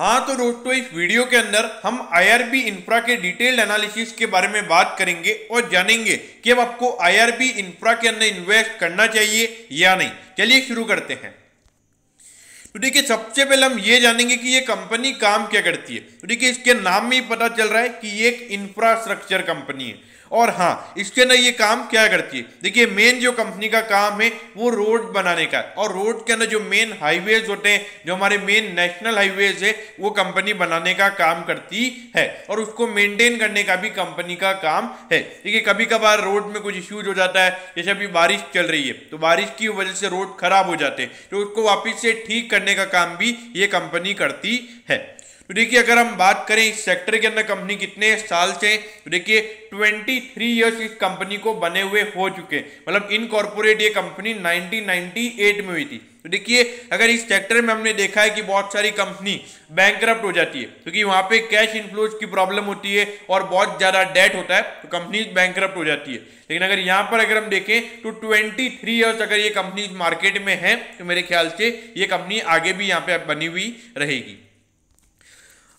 हाँ तो दोस्तों, इस वीडियो के अंदर हम IRB इंफ्रा के डिटेल्ड एनालिसिस के बारे में बात करेंगे और जानेंगे कि अब आपको IRB इंफ्रा के अंदर इन्वेस्ट करना चाहिए या नहीं। चलिए शुरू करते हैं। तो देखिए, सबसे पहले हम ये जानेंगे कि ये कंपनी काम क्या करती है। तो देखिए, इसके नाम में ही पता चल रहा है कि ये एक इंफ्रास्ट्रक्चर कंपनी है। और हाँ, इसके अंदर ये काम क्या करती है। देखिए, मेन जो कंपनी का काम है वो रोड बनाने का है, और रोड के अंदर जो मेन हाईवेज होते हैं, जो हमारे मेन नेशनल हाईवेज है, वो कंपनी बनाने का काम करती है और उसको मेंटेन करने का भी कंपनी का काम है। देखिए, कभी कभार रोड में कुछ इश्यूज हो जाता है, जैसे अभी बारिश चल रही है तो बारिश की वजह से रोड खराब हो जाते हैं, तो उसको वापस से ठीक करने का काम भी ये कंपनी करती है। तो देखिए, अगर हम बात करें इस सेक्टर के अंदर कंपनी कितने साल से, तो देखिए 23 ईयर्स इस कंपनी को बने हुए हो चुके हैं। मतलब इनकॉर्पोरेट ये कंपनी 1998 में हुई थी। तो देखिए, अगर इस सेक्टर में हमने देखा है कि बहुत सारी कंपनी बैंकरप्ट हो जाती है क्योंकि वहां पे कैश इनफ्लोज की प्रॉब्लम होती है और बहुत ज्यादा डेट होता है, तो कंपनी बैंकरप्ट हो जाती है। लेकिन अगर यहाँ पर अगर हम देखें तो 23 ईयर्स अगर ये कंपनी मार्केट में है, तो मेरे ख्याल से ये कंपनी आगे भी यहाँ पे बनी हुई रहेगी।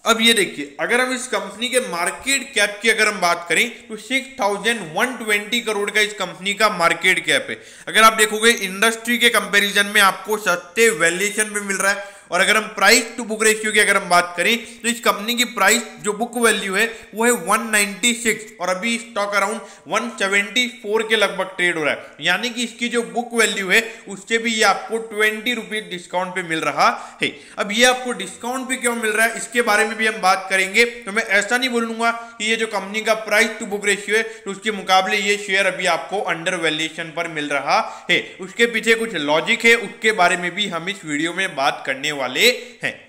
अब ये देखिए, अगर हम इस कंपनी के मार्केट कैप की अगर हम बात करें तो 6120 करोड़ का इस कंपनी का मार्केट कैप है। अगर आप देखोगे इंडस्ट्री के कंपैरिजन में आपको सस्ते वैल्यूएशन पे मिल रहा है। और अगर हम प्राइस टू बुक रेशियो की अगर हम बात करें तो इस कंपनी की प्राइस जो बुक वैल्यू है वो है 196, और अभी स्टॉक अराउंड 174 के लगभग ट्रेड हो रहा है। यानी कि इसकी जो बुक वैल्यू है उससे भी ये आपको 20 रुपीज डिस्काउंट पे मिल रहा है। अब ये आपको डिस्काउंट पे क्यों मिल रहा है, इसके बारे में भी हम बात करेंगे। तो मैं ऐसा नहीं बोलूंगा कि ये जो कंपनी का प्राइस टू बुक रेशियो है तो उसके मुकाबले ये शेयर अभी आपको अंडर वैल्यूएशन पर मिल रहा है। उसके पीछे कुछ लॉजिक है, उसके बारे में भी हम इस वीडियो में बात करने वाले हैं।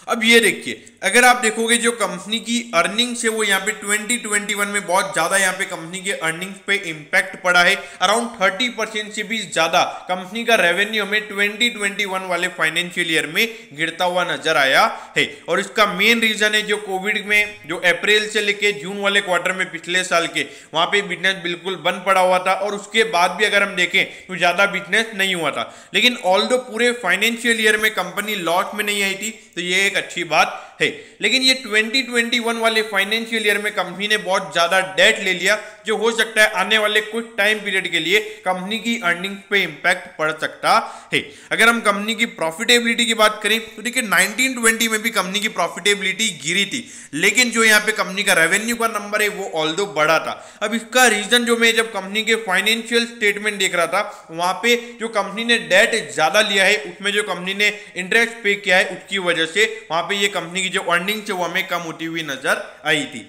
अब ये देखिए, अगर आप देखोगे जो कंपनी की अर्निंग्स है वो यहाँ पे 2021 में बहुत ज्यादा यहाँ पे कंपनी के अर्निंग्स पे इंपैक्ट पड़ा है। अराउंड 30% से भी ज्यादा कंपनी का रेवेन्यू में 2021 वाले फाइनेंशियल ईयर में गिरता हुआ नजर आया है। और इसका मेन रीजन है जो कोविड में जो अप्रैल से लेके जून वाले क्वार्टर में पिछले साल के वहां पे बिजनेस बिल्कुल बंद पड़ा हुआ था, और उसके बाद भी अगर हम देखें तो ज्यादा बिजनेस नहीं हुआ था। लेकिन ऑल्दो पूरे फाइनेंशियल ईयर में कंपनी लॉस में नहीं आई थी, तो ये एक अच्छी बात है। लेकिन ये 2021 वाले फाइनेंशियल ईयर में कंपनी ने बहुत ज्यादा डेट ले लिया, जो हो सकता है आने वाले कुछ टाइम पीरियड के लिए कंपनी की अर्निंग पे इंपैक्ट पड़ सकता है। अगर हम कंपनी की प्रॉफिटेबिलिटी की बात करें तो देखिए 1920 में भी कंपनी की प्रॉफिटेबिलिटी गिरी थी, लेकिन जो यहाँ पे कंपनी का रेवेन्यू का नंबर है वो ऑल्दो बड़ा था। अब इसका रीजन जो मैं जब कंपनी के फाइनेंशियल स्टेटमेंट देख रहा था, वहां पे जो कंपनी ने डेट ज्यादा लिया है, उसमें जो कंपनी ने इंटरेस्ट पे किया है, उसकी वजह से वहां पे ये कंपनी की जो अर्निंग्स है वो हमें कम होती हुई नजर आई थी।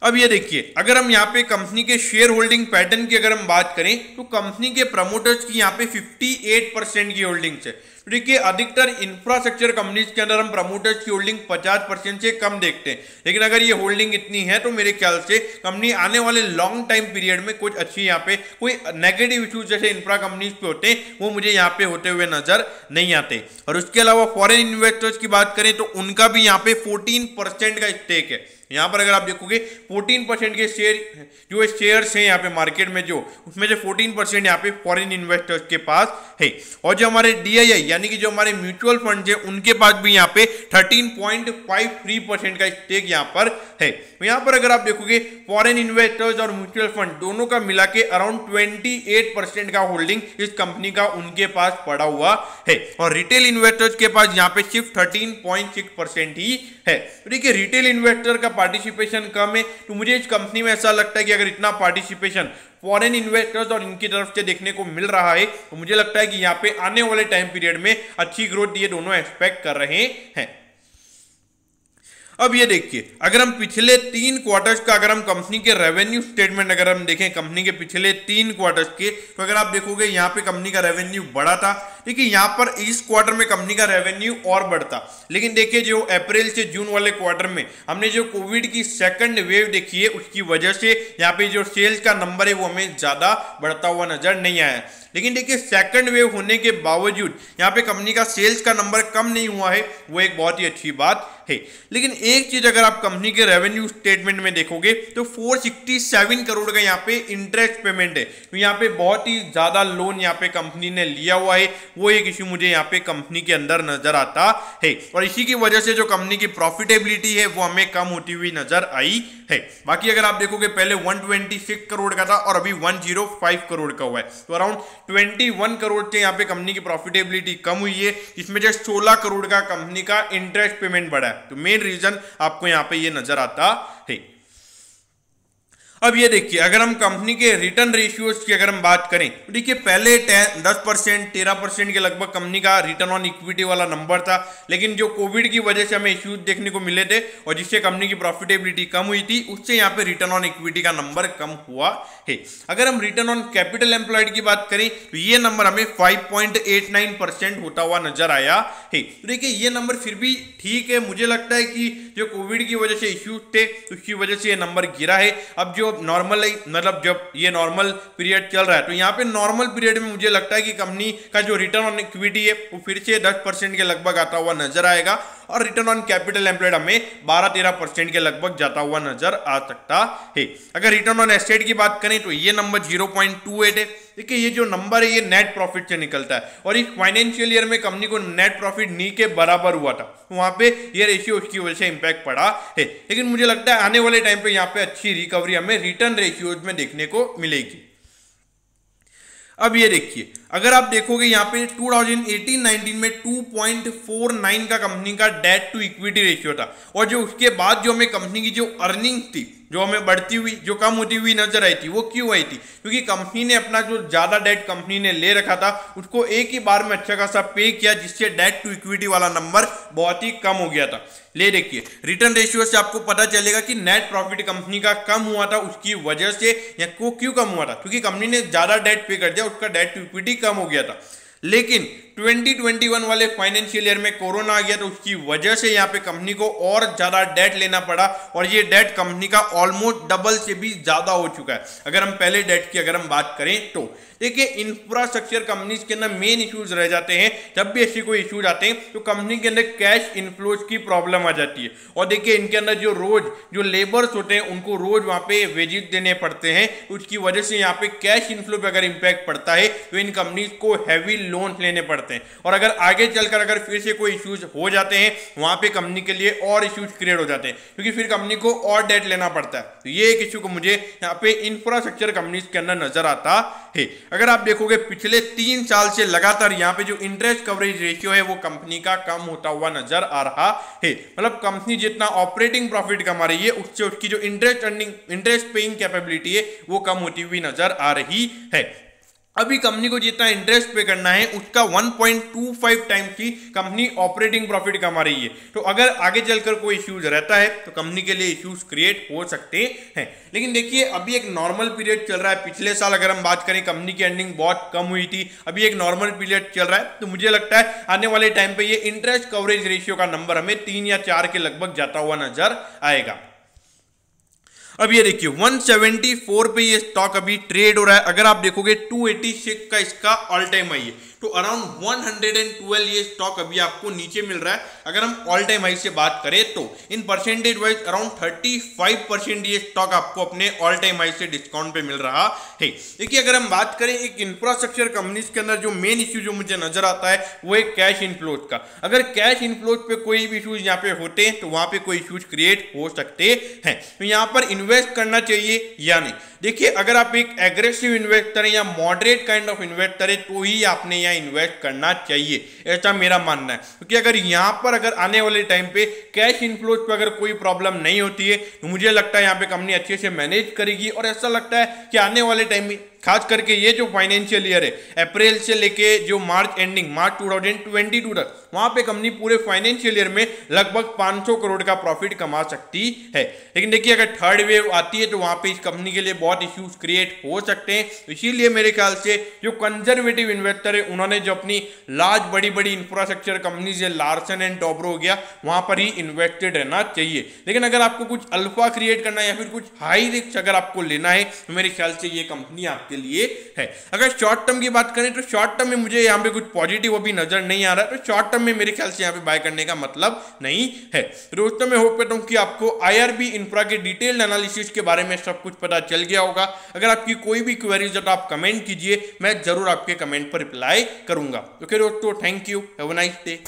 अब ये देखिए, अगर हम यहाँ पे कंपनी के शेयर होल्डिंग पैटर्न की अगर हम बात करें तो कंपनी के प्रमोटर्स की यहाँ पे 58% की होल्डिंग्स है। तो देखिए, अधिकतर इंफ्रास्ट्रक्चर कंपनीज के अंदर हम प्रमोटर्स की होल्डिंग 50% से कम देखते हैं। लेकिन अगर ये होल्डिंग इतनी है तो मेरे ख्याल से कंपनी आने वाले लॉन्ग टाइम पीरियड में कुछ अच्छी यहाँ पे कोई नेगेटिव इश्यूज जैसे इंफ्रा कंपनीज पे होते हैं वो मुझे यहाँ पे होते हुए नजर नहीं आते। और उसके अलावा फॉरेन इन्वेस्टर्स की बात करें तो उनका भी यहाँ पे 14% का स्टेक है। यहाँ पर अगर आप देखोगे 14% के शेयर जो शेयर्स हैं यहाँ पे मार्केट में, जो उसमें से 14% यहाँ पे फॉरेन इन्वेस्टर्स के पास है। और जो हमारे DII यानी कि जो हमारे म्यूचुअल फंड है उनके पास भी यहाँ पे 13.53% का स्टेक यहाँ पर है। तो यहाँ पर अगर आप देखोगे फॉरेन इन्वेस्टर्स और म्यूचुअल फंड दोनों का मिला के अराउंड 28% का होल्डिंग इस कंपनी का उनके पास पड़ा हुआ है। और रिटेल इन्वेस्टर्स के पास यहाँ पे सिर्फ 13.6% ही है। देखिए, रिटेल इन्वेस्टर का पार्टिसिपेशन कम है, तो मुझे इस कंपनी में ऐसा लगता है कि अगर इतना पार्टिसिपेशन फॉरेन इन्वेस्टर्स और इनकी तरफ से देखने को मिल रहा है तो मुझे लगता है कि यहाँ पे आने वाले टाइम पीरियड में अच्छी ग्रोथ ये दोनों एक्सपेक्ट कर रहे हैं। अब ये देखिए, अगर हम पिछले 3 क्वार्टर्स का अगर हम कंपनी के रेवेन्यू स्टेटमेंट अगर हम देखें कंपनी के पिछले 3 क्वार्टर्स के, तो अगर आप देखोगे यहाँ पे कंपनी का रेवेन्यू बढ़ा था। देखिए, यहाँ पर इस क्वार्टर में कंपनी का रेवेन्यू और बढ़ता, लेकिन देखिए जो अप्रैल से जून वाले क्वार्टर में हमने जो कोविड की सेकंड वेव देखी है उसकी वजह से यहाँ पे जो सेल्स का नंबर है वो हमें ज्यादा बढ़ता हुआ नजर नहीं आया। लेकिन देखिए, सेकंड वेव होने के बावजूद यहाँ पे कंपनी का सेल्स का नंबर कम नहीं हुआ है, वो एक बहुत ही अच्छी बात है। लेकिन एक चीज अगर आप कंपनी के रेवेन्यू स्टेटमेंट में देखोगे तो 467 करोड़ का यहाँ पे इंटरेस्ट पेमेंट है। तो यहाँ पे बहुत ही ज्यादा लोन यहाँ पे कंपनी ने लिया हुआ है, वो एक इश्यू मुझे यहाँ पे कंपनी के अंदर नजर आता है। और इसी की वजह से जो कंपनी की प्रॉफिटेबिलिटी है वो हमें कम होती हुई नजर आई है। बाकी अगर आप देखोगे पहले 126 करोड़ का था और अभी 105 करोड़ का हुआ है, तो अराउंड 21 करोड़ से यहाँ पे कंपनी की प्रॉफिटेबिलिटी कम हुई है, जिसमें जस्ट 16 करोड़ का कंपनी का इंटरेस्ट पेमेंट बढ़ा है। तो मेन रीजन आपको यहाँ पे ये नजर आता है। अब ये देखिए, अगर हम कंपनी के रिटर्न रेशियोज की अगर हम बात करें तो देखिए पहले 10% 13% के लगभग कंपनी का रिटर्न ऑन इक्विटी वाला नंबर था, लेकिन जो कोविड की वजह से हमें इश्यूज देखने को मिले थे और जिससे कंपनी की प्रॉफिटेबिलिटी कम हुई थी, उससे यहाँ पे रिटर्न ऑन इक्विटी का नंबर कम हुआ है। अगर हम रिटर्न ऑन कैपिटल एम्प्लॉयड की बात करें तो ये नंबर हमें 5.89% होता हुआ नजर आया है। तो देखिए ये नंबर फिर भी ठीक है, मुझे लगता है कि जो कोविड की वजह से इश्यूज थे उसकी वजह से ये नंबर गिरा है। अब जो नॉर्मल मतलब जब ये नॉर्मल पीरियड चल रहा है तो यहाँ पे नॉर्मल पीरियड में मुझे लगता है कि कंपनी का जो रिटर्न ऑन इक्विटी है वो फिर से 10% के लगभग आता हुआ नजर आएगा और रिटर्न ऑन कैपिटल एम्प्लॉयड हमें 12-13% के लगभग जाता हुआ नजर आ सकता है। अगर रिटर्न ऑन एसेट की बात करें तो ये नंबर 0.28 है। देखिए ये जो नंबर है ये नेट प्रॉफिट से निकलता है और इस फाइनेंशियल ईयर में कंपनी को नेट प्रॉफिट नी के बराबर हुआ था, तो वहां पे ये रेशियो उसकी वजह से इंपैक्ट पड़ा है। लेकिन मुझे लगता है आने वाले टाइम पे यहाँ पे अच्छी रिकवरी हमें रिटर्न रेशियोज में देखने को मिलेगी। अब ये देखिए, अगर आप देखोगे यहाँ पे 2018-19 में 2.49 का कंपनी का डेट टू इक्विटी रेशियो था और जो उसके बाद जो हमें कंपनी की जो अर्निंग्स थी जो हमें बढ़ती हुई जो कम होती हुई नजर आई थी, वो क्यों आई थी? क्योंकि कंपनी ने अपना जो ज्यादा डेट कंपनी ने ले रखा था उसको एक ही बार में अच्छा खासा पे किया, जिससे डेट टू इक्विटी वाला नंबर बहुत ही कम हो गया था। ले देखिए रिटर्न रेशियो से आपको पता चलेगा कि नेट प्रॉफिट कंपनी का कम हुआ था, उसकी वजह से या को क्यों कम हुआ था? क्योंकि कंपनी ने ज्यादा डेट पे कर दिया, उसका डेट टू इक्विटी कम हो गया था। लेकिन 2021 वाले फाइनेंशियल ईयर में कोरोना आ गया तो उसकी वजह से यहाँ पे कंपनी को और ज्यादा डेट लेना पड़ा और ये डेट कंपनी का ऑलमोस्ट डबल से भी ज्यादा हो चुका है। अगर हम पहले डेट की अगर हम बात करें तो देखिए इंफ्रास्ट्रक्चर कंपनीज के अंदर मेन इश्यूज रह जाते हैं। जब भी ऐसे कोई इश्यूज आते हैं तो कंपनी के अंदर कैश इनफ्लोज की प्रॉब्लम आ जाती है और देखिए इनके अंदर जो रोज जो लेबर्स होते हैं उनको रोज वहां पे वेजेस देने पड़ते हैं, उसकी वजह से यहाँ पे कैश इनफ्लो पे अगर इंपैक्ट पड़ता है तो इन कंपनीज को हैवी लोन लेने पड़ते हैं और अगर आगे चलकर अगर फिर से कोई इश्यूज हो जाते हैं वहां पे कंपनी के लिए और इश्यूज क्रिएट हो जाते हैं, क्योंकि फिर कंपनी को और डेट लेना पड़ता है। तो ये एक इश्यू को मुझे यहाँ पे इंफ्रास्ट्रक्चर कंपनीज के अंदर नजर आता है। अगर आप देखोगे पिछले 3 साल से लगातार यहाँ पे जो इंटरेस्ट कवरेज रेशियो है वो कंपनी का कम होता हुआ नजर आ रहा है। मतलब कंपनी जितना ऑपरेटिंग प्रॉफिट कमा रही है उससे उसकी जो इंटरेस्ट पेइंग कैपेबिलिटी है वो कम होती हुई नजर आ रही है। अभी कंपनी को जितना इंटरेस्ट पे करना है उसका 1.25 टाइम्स की कंपनी ऑपरेटिंग प्रॉफिट कमा रही है। तो अगर आगे चलकर कोई इश्यूज रहता है तो कंपनी के लिए इश्यूज क्रिएट हो सकते हैं। लेकिन देखिए अभी एक नॉर्मल पीरियड चल रहा है। पिछले साल अगर हम बात करें कंपनी की अर्निंग बहुत कम हुई थी, अभी एक नॉर्मल पीरियड चल रहा है, तो मुझे लगता है आने वाले टाइम पे ये इंटरेस्ट कवरेज रेशियो का नंबर हमें 3 या 4 के लगभग जाता हुआ नजर आएगा। अब ये देखिए 174 पे ये स्टॉक अभी ट्रेड हो रहा है। अगर आप देखोगे 286 का इसका ऑल टाइम हाई है, तो अराउंड 112 ये स्टॉक अभी आपको नीचे मिल रहा है। अगर हम ऑल टाइम हाई से बात करें तो इन परसेंटेज वाइज अराउंड 35% ये स्टॉक आपको अपने ऑल टाइम हाई से डिस्काउंट पे मिल रहा है। देखिए अगर हम बात करें एक इंफ्रास्ट्रक्चर कंपनीज के अंदर जो मेन इश्यू जो मुझे नजर आता है वो एक कैश इनफ्लोज का। अगर कैश इनफ्लोज पे कोई भी इश्यूज यहाँ पे होते हैं तो वहां पे कोई इश्यूज क्रिएट हो सकते हैं। तो यहाँ पर इन्वेस्ट करना चाहिए या नहीं? देखिए अगर आप एक एग्रेसिव इन्वेस्टर है या मॉडरेट काइंड ऑफ इन्वेस्टर है तो ही आपने यहाँ इन्वेस्ट करना चाहिए, ऐसा मेरा मानना है। क्योंकि अगर यहाँ पर अगर आने वाले टाइम पे कैश इनफ्लोज पे अगर कोई प्रॉब्लम नहीं होती है तो मुझे लगता है यहाँ पे कंपनी अच्छे से मैनेज करेगी और ऐसा लगता है कि आने वाले टाइम में खास करके ये जो फाइनेंशियल ईयर है अप्रैल से लेके जो मार्च एंडिंग मार्च 2022 तक, वहां पे कंपनी पूरे फाइनेंशियल ईयर में लगभग 500 करोड़ का प्रॉफिट कमा सकती है। लेकिन देखिए अगर थर्ड वेव आती है तो वहां पे इस कंपनी के लिए बहुत इश्यूज क्रिएट हो सकते हैं। इसीलिए मेरे ख्याल से जो कंजर्वेटिव इन्वेस्टर है उन्होंने जो अपनी लार्ज बड़ी बड़ी इंफ्रास्ट्रक्चर कंपनी से लार्सन एंड टोब्रो हो गया वहां पर ही इन्वेस्टेड रहना चाहिए। लेकिन अगर आपको कुछ अल्फा क्रिएट करना है या फिर कुछ हाई रिस्क अगर आपको लेना है तो मेरे ख्याल से ये कंपनी आपके आपके लिए है। अगर शॉर्ट टर्म की बात करें तो शॉर्ट टर्म में मुझे यहाँ पे कुछ पॉजिटिव अभी नजर नहीं आ रहा है, तो शॉर्ट टर्म में मेरे ख्याल से यहाँ पे बाय करने का मतलब नहीं है। दोस्तों मैं होप करता हूँ कि आपको IRB इंफ्रा के डिटेल्ड एनालिसिस के बारे में सब कुछ पता चल गया होगा। अगर आपकी कोई भी क्वेरीज है तो आप कमेंट कीजिए, मैं जरूर आपके कमेंट पर रिप्लाई करूंगा। ओके दोस्तों, thank you, have a nice day.